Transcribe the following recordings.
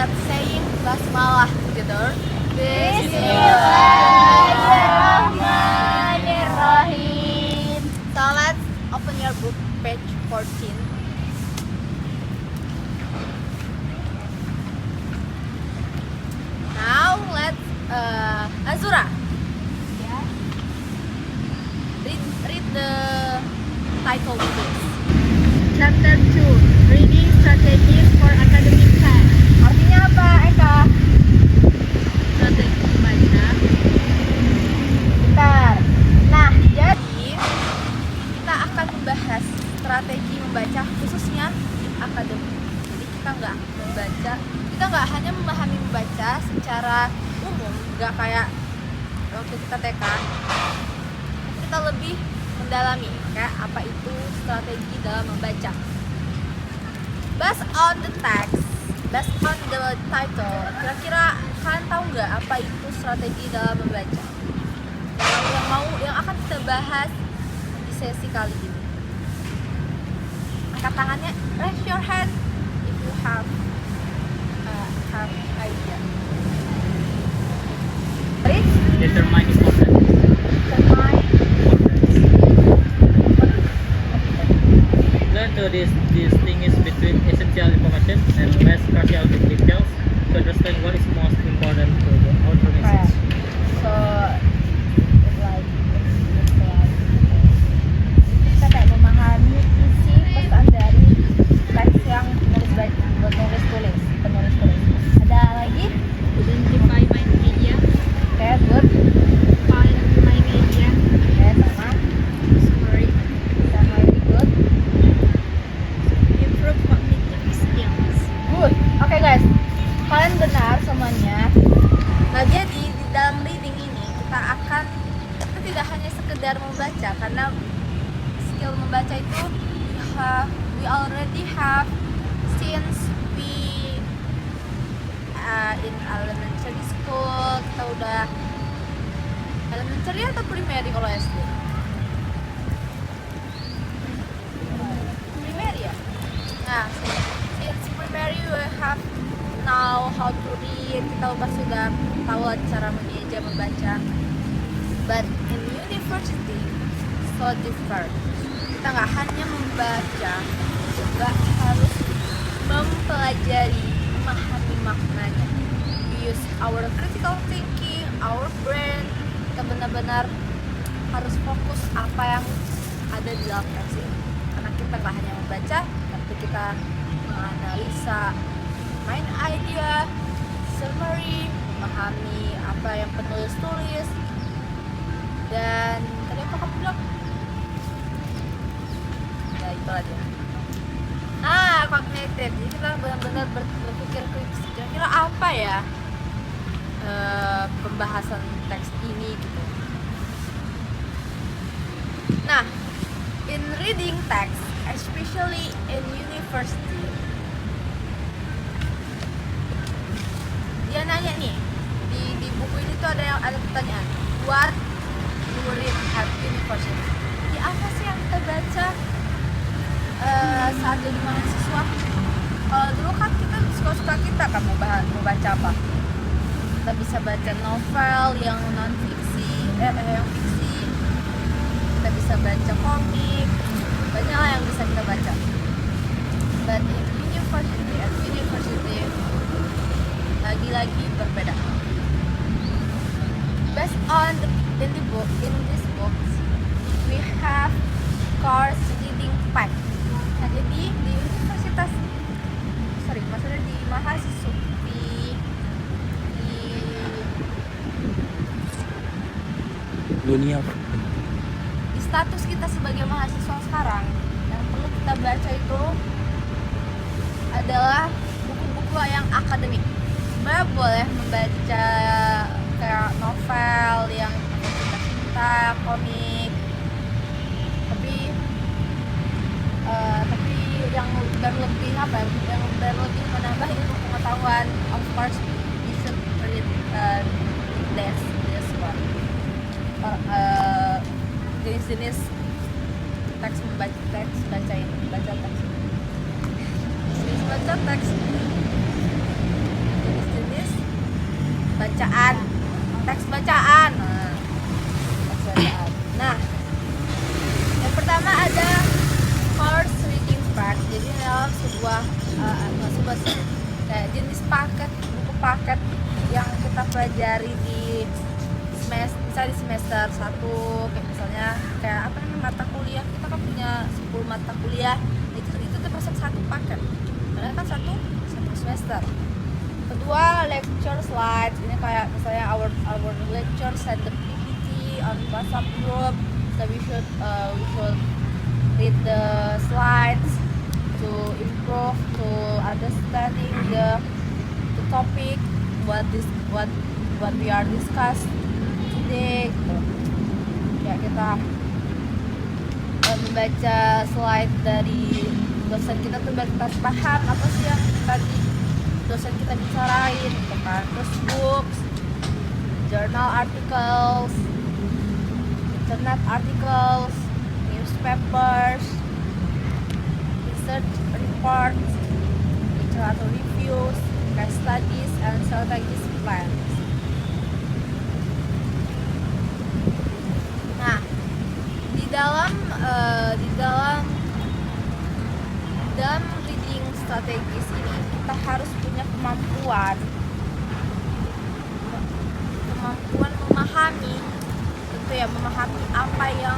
let's saying basmalah together. Bismillahirrahmanirrahim. So let's open your book, page 14. Now let's Azura. Ya. Read the title please. Chapter 2, Reading Strategies for Academic Test. Artinya apa, Eka? Strategi membaca. Bentar. Nah, jadi kita akan membahas strategi membaca khususnya akademik. Jadi kita nggak hanya memahami membaca secara umum, nggak kayak waktu kita TK. Kita lebih mendalami kayak apa itu strategi dalam membaca. Based on the text, based on the title, kira-kira kalian tahu nggak apa itu strategi dalam membaca? Yang akan kita bahas di sesi kali ini. Angkat tangannya, raise your hand if you have idea. Ready? Determine important. Determine. Learn to distinguish between essential information and less crucial details to understand what is most important to the outer message. So like kita kayak memahami isi pesan dari teks yang penulis tulis. Ada lagi? Identify my media. Kayak good. Find my media. Kayak sama. Summary. Sama ini good. Improve cognitive skills. Good. Oke guys, kalian benar semuanya. Nah jadi di dalam reading ini kita tidak hanya sekedar membaca, karena skill membaca itu we already have since we in elementary school. Kita udah elementary atau primary kalau SD? Primary ya. Nah, since primary we have now how to read. Kita sudah tahu cara mengeja membaca. But in university so different. Kita nggak hanya membaca, juga harus mempelajari, memahami maknanya. We use our critical thinking, our brain. Kita benar-benar harus fokus apa yang ada di dalam teks ini. Karena kita nggak hanya membaca, tapi kita menganalisa, main idea, summary, memahami apa yang penulis tulis. Dan tadi apa kamu bilang? Ya itu aja. Cognitive. Jadi kita benar-benar berpikir kritis. Kira-kira apa ya pembahasan teks ini gitu. Nah, in reading text, especially in university, dia nanya nih di buku ini tuh ada pertanyaan, what you read at university? Ya apa sih yang kita baca saat jadi mahasiswa? Kalau dulu kan kita suka-suka kita kan mau baca apa? Kita bisa baca novel yang non fiksi, yang fiksi. Kita bisa baca komik, banyak lah yang bisa kita baca. But in university lagi-lagi berbeda. Based on in this book, we have course reading pack. Nah, jadi di maksudnya di mahasiswa di Dunia. di status kita sebagai mahasiswa sekarang, yang perlu kita baca itu adalah buku-buku yang akademik. Sebenarnya boleh membaca kayak novel yang cerita-cerita, komik, tapi yang berlebih berlebih menambah ilmu pengetahuan. Of course, you should read this one. Jenis teks baca teks. bacaan, teks bacaan. Teks bacaan. Nah, yang pertama ada course reading part. Jadi dalam sebuah kayak jenis paket, buku paket yang kita pelajari di misalnya di semester 1, kayak misalnya kayak apa namanya mata kuliah, kita kan punya 10 mata kuliah, itu termasuk satu paket karena kan satu semester. Kedua, lecture slides, ini kayak misalnya our lecture send the PPT on WhatsApp group, so we should read the slides to improve to understanding the topic what we are discuss today gitu. Ya kita membaca slide dari dosen kita tuh biar kita paham apa sih yang tadi dosen kita bicarain gitu kan. Terus books, journal articles, internet articles, newspapers, research reports, literature reviews, case studies, and strategies plans. Nah, di dalam reading strategis ini kita harus punya kemampuan memahami, tentu ya, memahami apa yang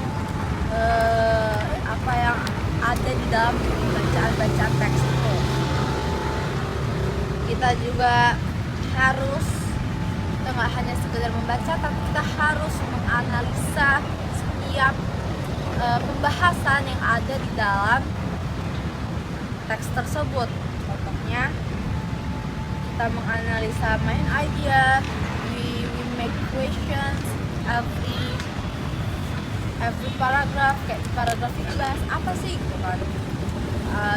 ada di dalam bacaan teks itu. Kita juga harus, kita nggak hanya sekedar membaca, tapi kita harus menganalisa setiap pembahasan yang ada di dalam teks tersebut. Contohnya, kita menganalisa main idea, we make questions every paragraph, kayak paragraf ini bahas apa sih gitu kan.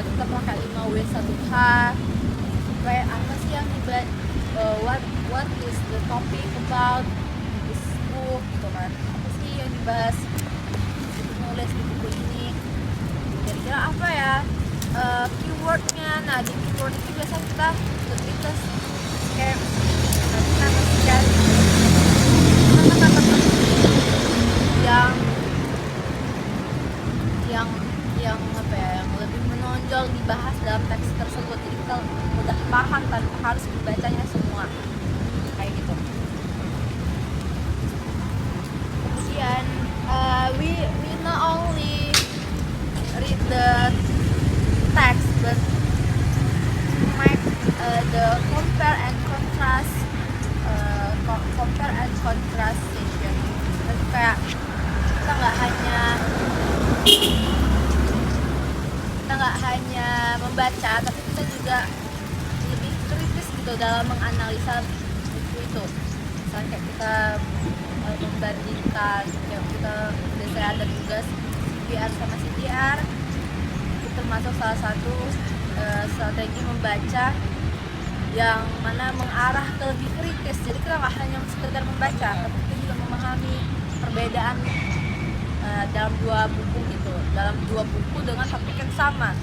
Kita pakai 5W1H, supaya apa sih yang dibahas, what is the topic about this book gitu kan, apa sih yang dibahas nulis di buku ini, kira-kira apa ya keywordnya. Nah, di keyword itu biasanya kita lebih ke kayak kita mencari kata-kata yang apa ya, yang lebih menonjol dibahas dalam teks tersebut. Jadi kita udah paham tanpa harus membacanya semua kayak gitu. Kemudian we not only read the text but make the compare and contrast session. Jadi kayak kita nggak hanya membaca, tapi kita juga lebih kritis gitu dalam menganalisa buku itu. Misalnya kayak kita membandingkan, kayak kita biasanya ada tugas CPR sama CTR, itu termasuk salah satu strategi membaca yang mana mengarah ke lebih kritis. Jadi kita nggak hanya sekedar membaca, tapi kita juga memahami perbedaan dalam dua buku gitu, dalam dua buku dengan topik yang sama.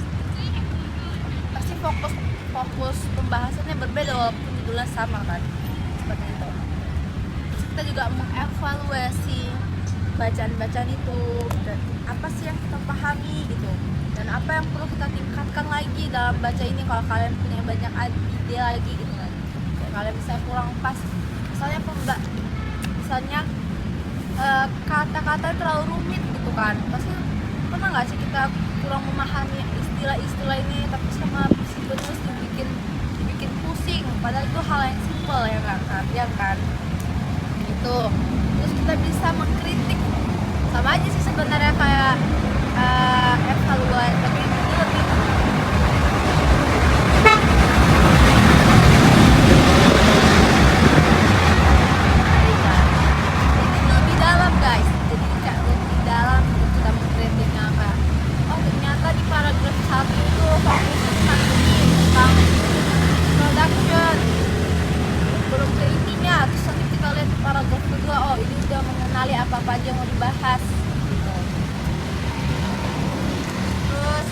Pasti fokus pembahasannya berbeda walaupun judulnya sama kan, seperti itu. Terus kita juga mengevaluasi bacaan-bacaan itu, dan apa sih yang kita pahami gitu, dan apa yang perlu kita tingkatkan lagi dalam baca ini. Kalau kalian punya banyak ide lagi gitu kan, kayak kalian bisa kurang pas, misalnya kata-kata terlalu rumit gitu kan. Pasti pernah nggak sih kita kurang memahami istilah-istilah ini, tapi sama si penulis dibikin pusing, padahal itu hal yang simpel ya kan gitu. Terus kita bisa mengkritik, sama aja sih sebenarnya kayak evaluasi, tapi ini lebih dalam guys. Jadi kayak lebih dalam untuk kita mengkritiknya, kayak oh ternyata di paragraf 1 itu fokus tentang production, belum ke intinya. Terus nanti kita lihat di paragraf kedua, oh ini udah mengenali apa aja yang mau dibahas gitu. Terus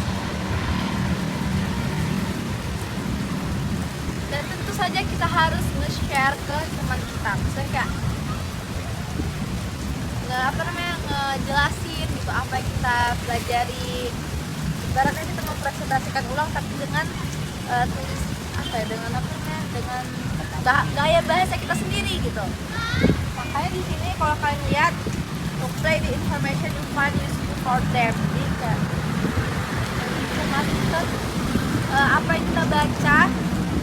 dan tentu saja kita harus nge-share ke teman kita. Misalnya kayak ngejelasin gitu apa yang kita pelajari. Ibaratnya kita mempresentasikan ulang tapi dengan tulis dengan gaya bahasa kita sendiri gitu. Makanya di sini kalau kalian lihat, to play the information you find useful for them. Jadi kayak kita masuk ke apa yang kita baca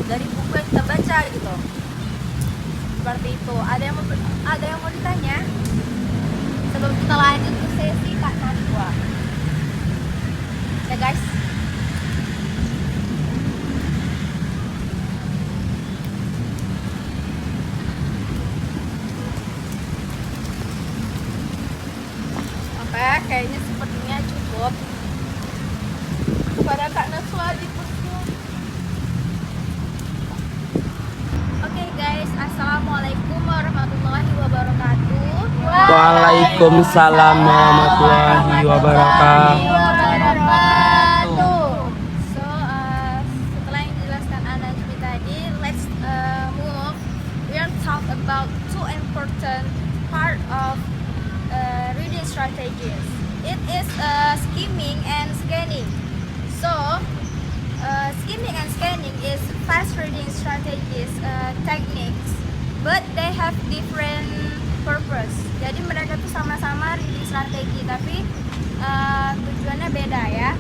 dari buku yang kita baca gitu. Seperti itu. Ada yang mau ditanya sebelum kita lanjut ke sesi Kak Najwa? Ya guys. Oke, kayaknya sepertinya cukup kepada Kak Najwa di kursus. Oke guys, assalamualaikum warahmatullahi wabarakatuh. Waalaikumsalam warahmatullahi wabarakatuh. So, setelah yang dijelaskan Najmi tadi, let's move. We are talk about two important part of reading strategies. It is skimming and scanning. So, skimming and scanning is fast reading strategies techniques, but they have different purpose. Jadi mereka tuh sama-sama reading strategi, tapi tujuannya beda ya.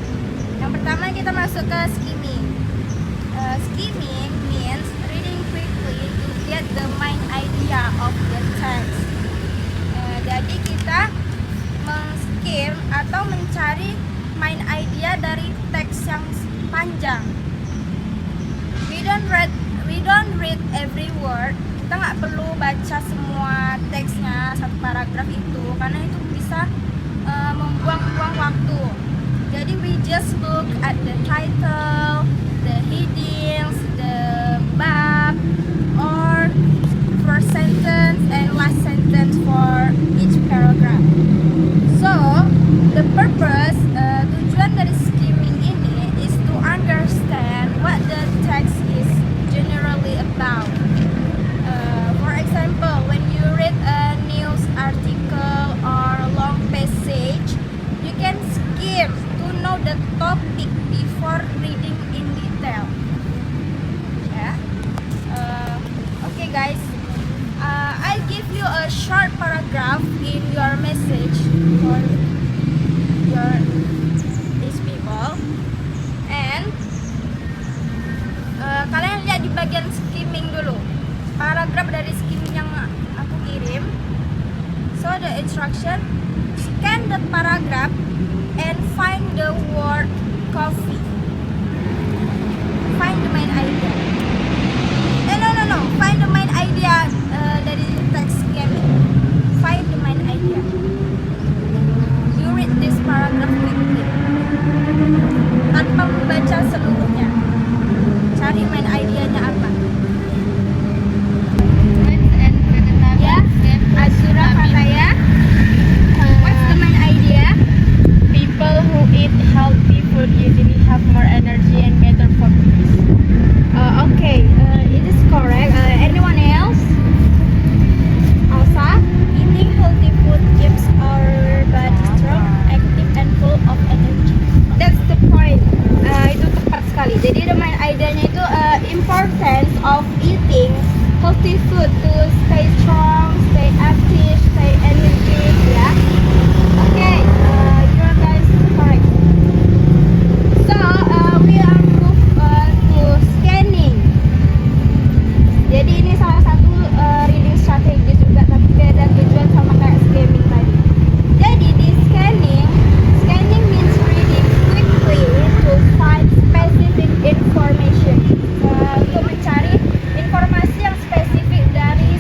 Yang pertama kita masuk ke skimming. Skimming means reading quickly to get the main idea of the text. Jadi kita men-skim atau mencari main idea dari teks yang panjang. We don't read every word. Kita nggak perlu baca semua teksnya satu paragraf itu karena itu bisa membuang-buang waktu. Jadi we just look at the title, the headings, the bab, or first sentence and last sentence for each paragraph. So the purpose, tujuan dari skimming ini is to understand what the text is generally about. For example, when you read a news article or a long passage, you can skim to know the topic before reading in detail. Yeah. Okay, guys. I'll give you a short paragraph in your message for these people, and kalian lihat di bagian skimming dulu. Paragraf dari skimming yang aku kirim. So the instruction, scan the paragraph and find the word coffee. Find the main idea. No. Find the main idea dari text skimming. Find the main idea. You read this paragraph quickly. Tanpa membaca seluruhnya. Cari main idenya apa. Ya, Azura Fataya. What's the main idea? People who eat healthy food usually have more energy and better focus. Okay, it is correct. Anyone else? Alsa? Eating healthy food keeps our body strong, active, and full of energy. That's the point. Itu tepat sekali. Jadi the main idenya itu importance of eating healthy food to stay strong, stay active, stay energetic, ya. Okay, you are guys correct. So we are move to scanning. Jadi ini salah satu reading strategy juga, tapi beda tujuan sama kayak skimming tadi. Jadi di scanning means reading quickly to find specific information. Untuk mencari informasi yang spesifik dari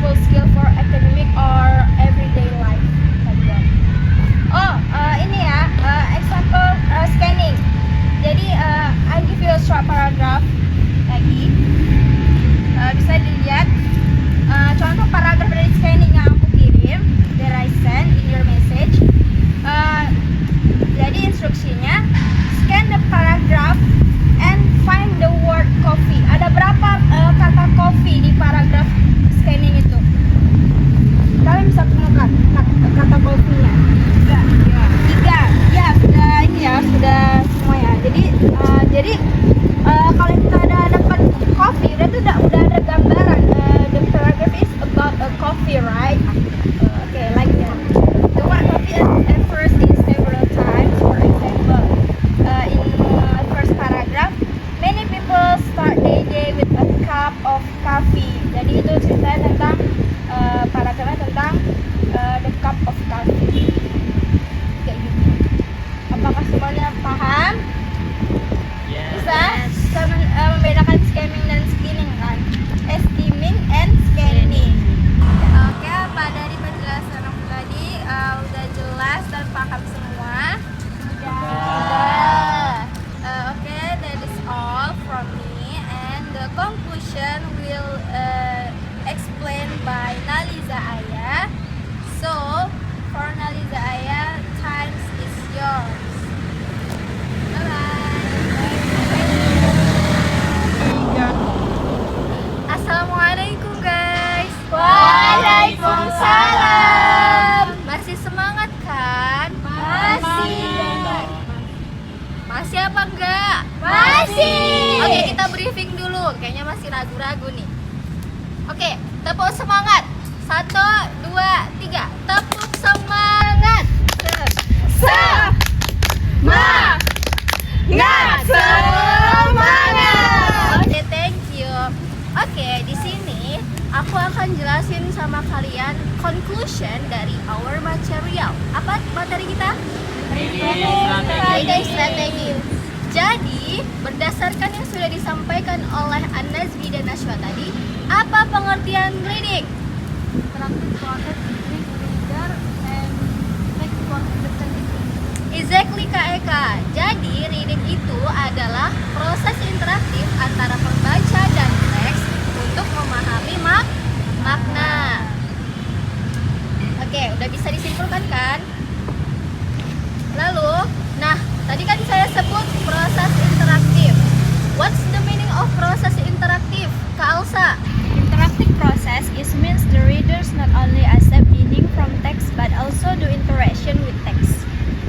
useful skill for academic or everyday life. Like that. Oh, ini ya, example scanning. Jadi, I give you a short paragraph lagi. Bisa dilihat contoh paragraf dari scanning yang aku kirim, that I send in your message. Jadi instruksinya, scan the paragraph and find the word coffee. Ada berapa kata coffee di paragraf scanning itu? Kalian bisa temukan kata coffee-nya? Tiga. Ya, sudah ini ya, sudah semua ya. Jadi kalau kita ada dapat coffee, udah ada gambaran. The paragraph is about a coffee, right? Okay, like that. The word coffee at first is several times. For example, in first paragraph, many people start their day with a cup of coffee. Jadi itu cerita tentang paragrafnya tentang the cup of coffee. Kayak gitu. Apakah semuanya paham? Bisa? Bisa membedakan scamming dan scanning kan? Skimming and scanning. Oke, apa dari penjelasan aku tadi udah jelas dan paham semua? Udah. Okay, that is all from me, and the conclusion will explained by Naliza Aya. So, for Naliza Aya, time is yours. Assalamualaikum guys. Waalaikumsalam. Masih semangat kan? Masih apa enggak? Masih. Oke, kita briefing dulu. Kayaknya masih ragu-ragu nih. Oke, tepuk semangat. 1, 2, 3. Tepuk semangat. Semangat. Oke, thank you. Oke, di sini aku akan jelasin sama kalian conclusion dari our material. Apa materi kita? Reading strategi. Jadi, berdasarkan yang sudah disampaikan oleh An-Nazmi dan Nashwa tadi, apa pengertian reading? Exactly Kak Eka. Jadi, reading itu adalah proses interaktif antara pembaca dan teks untuk memahami makna. Oke, udah bisa disimpulkan kan? Lalu, tadi kan saya sebut proses interaktif. What's the meaning of proses interaktif, Kak Alsa? Interactive process means the readers not only accept meaning from text but also do interaction with text.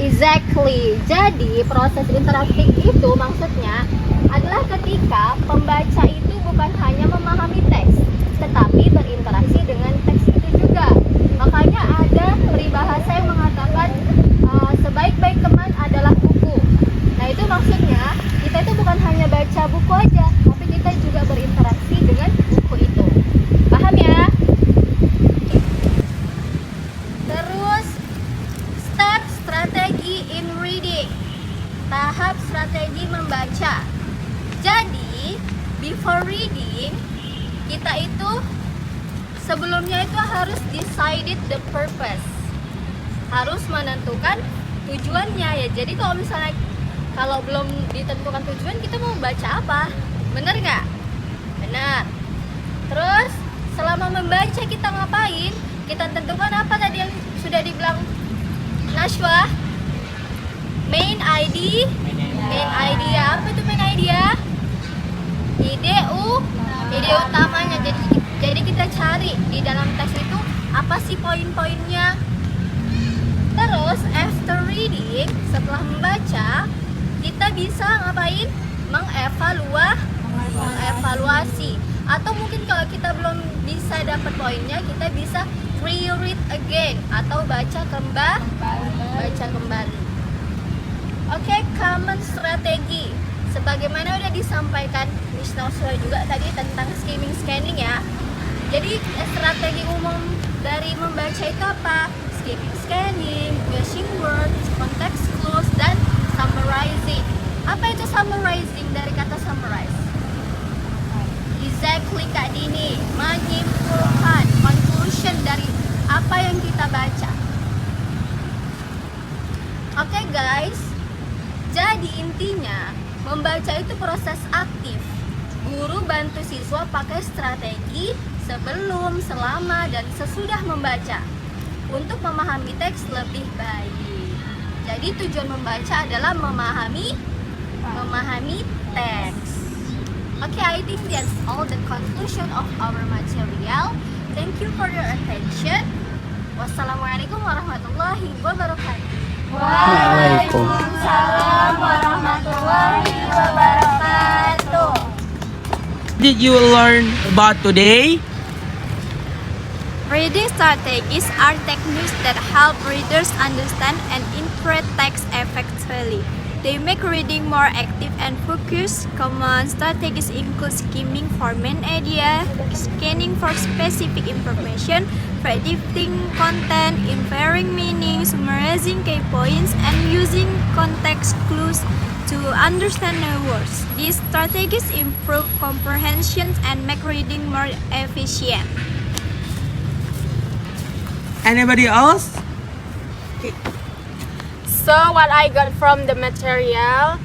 Exactly. Jadi, proses interaktif itu maksudnya adalah ketika pembaca itu bukan hanya memahami teks, tetapi berinteraksi dengan teks itu juga. Makanya ada peribahasa yang mengatakan sebaik-baik teman adalah buku. Nah, itu maksudnya kita itu bukan hanya baca buku aja, tapi kita juga berinteraksi dengan buku itu. Paham ya? Terus, step strategi in reading. Tahap strategi membaca. Jadi, before reading, kita itu sebelumnya itu harus decided the purpose. Harus menentukan tujuannya ya. Jadi kalau belum ditentukan tujuan, kita mau baca apa? Bener nggak? Benar. Terus selama membaca kita ngapain? Kita tentukan apa tadi yang sudah dibilang Nashwa? Main idea. Apa itu main idea? Ide utamanya. Jadi kita cari di dalam teks itu apa sih poin-poinnya. Terus after reading, setelah membaca, kita bisa ngapain? Mengevaluasi. Atau mungkin kalau kita belum bisa dapat poinnya, kita bisa reread again atau baca kembali. Oke, common strategi. Sebagaimana udah disampaikan Miss Nauswa juga tadi tentang skimming scanning ya. Jadi strategi umum dari membaca itu apa? Skimming scanning, guessing words, context clues, dan summarizing. Apa itu summarizing? Dari kata summarize. Exactly Kak Dini, menyimpulkan, conclusion. conclusion dari apa yang kita baca. Oke guys, jadi intinya membaca itu proses aktif. Guru bantu siswa pakai strategi sebelum, selama, dan sesudah membaca untuk memahami teks lebih baik. Jadi tujuan membaca adalah memahami teks. Okay, I think that's all the conclusion of our material. Thank you for your attention. Wassalamualaikum warahmatullahi wabarakatuh. Waalaikumsalam warahmatullahi wabarakatuh. Did you learn about today? Reading strategies are techniques that help readers understand and interpret text effectively. They make reading more active and focused. Common strategies include skimming for main idea, scanning for specific information, predicting content, inferring meaning, summarizing key points, and using context clues to understand new words. These strategies improve comprehension and make reading more efficient. Anybody else? So what I got from the material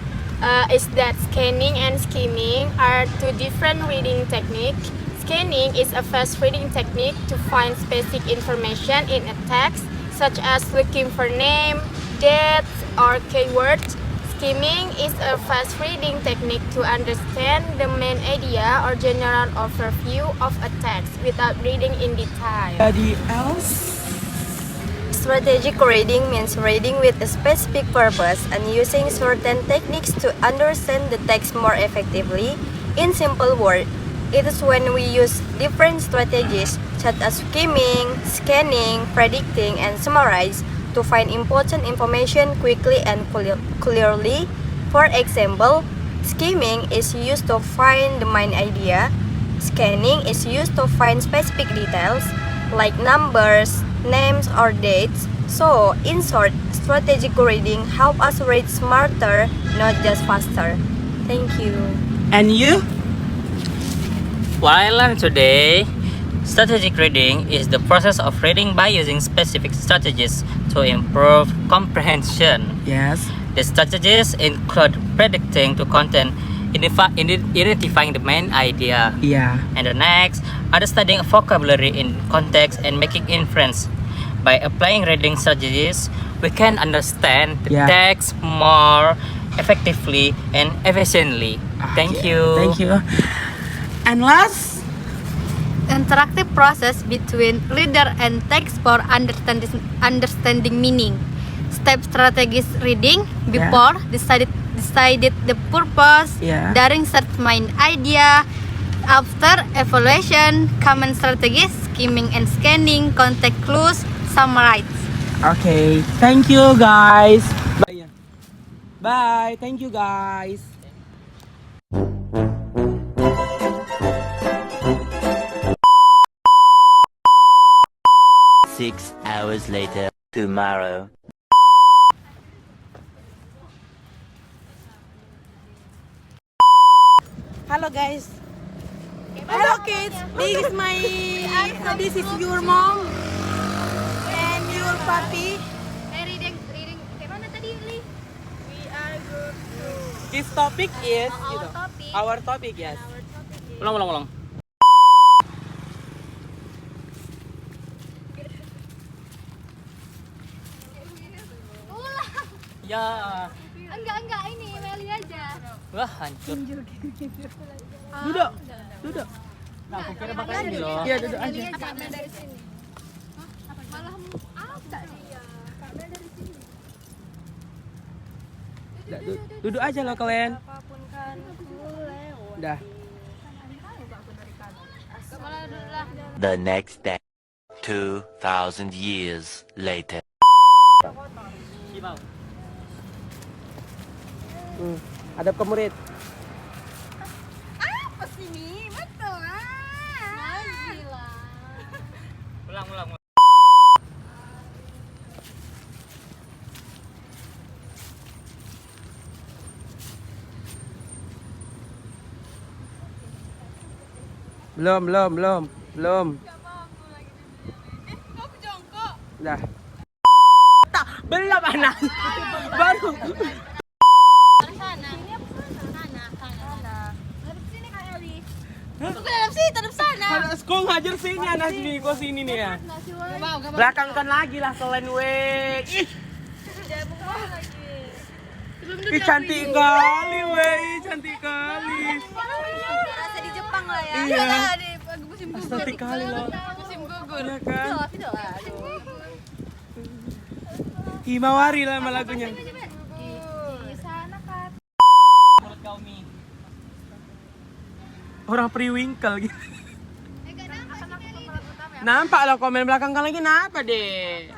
is that scanning and skimming are two different reading techniques. Scanning is a fast reading technique to find specific information in a text, such as looking for name, dates, or keywords. Skimming is a fast reading technique to understand the main idea or general overview of a text without reading in detail. Anybody else? Strategic reading means reading with a specific purpose and using certain techniques to understand the text more effectively. In simple words, it is when we use different strategies such as skimming, scanning, predicting, and summarize to find important information quickly and clearly. For example, skimming is used to find the main idea. Scanning is used to find specific details like numbers, names, or dates. So, in short, strategic reading help us read smarter, not just faster. Thank you. And you? What I learned today, strategic reading is the process of reading by using specific strategies to improve comprehension. Yes. The strategies include predicting to content, identifying the main idea, Yeah. and the next, understanding vocabulary in context and making inference. By applying reading strategies, we can understand the Yeah. text more effectively and efficiently. Thank you. Thank you. And last? Interactive process between reader and text for understanding meaning. Step strategies reading before decided the purpose, Yeah. during search main idea, after evaluation, common strategies, skimming and scanning, context clues, summarize. Okay. Thank you, guys. Bye. Bye. Thank you, guys. Six hours later, tomorrow. Hello guys. Hello kids. This is your mom and your papi. Reading. Kemana tadi, Li? We are going to This topic is topic. our topic, yes. Ulang. Ulang. Ya. Enggak ini Meli aja. Wah, hancur. Duduk. Duduk. Nah, aku kira bakal ini loh. Iya, duduk aja. Kamera dari sini. Malah apa dia? Kamera dari sini. Duduk aja loh kalian. Apapun kan boleh. Udah. Malah dulu lah. The next day, 2,000 years later. Gimana? Hadap ke murid. Apa sih ini? Betul ah. Gila. Ulang. Belum. Dah. Tak, belum anak. Baru. Harus kau ngajar sini anak sini, kau sini nih ya. Belakangkan lagi lah kalian weh. Ih, cantik kali weh, cantik kali. Rasa di Jepang lah ya. Iya. Cantik kali loh. Musim gugur. Iya kan? Video lah. Himawari lah sama lagunya. Di sana kan. Menurut kau Mi? Orang periwinkle gitu. Nampak lo komen belakang kan lagi kenapa deh?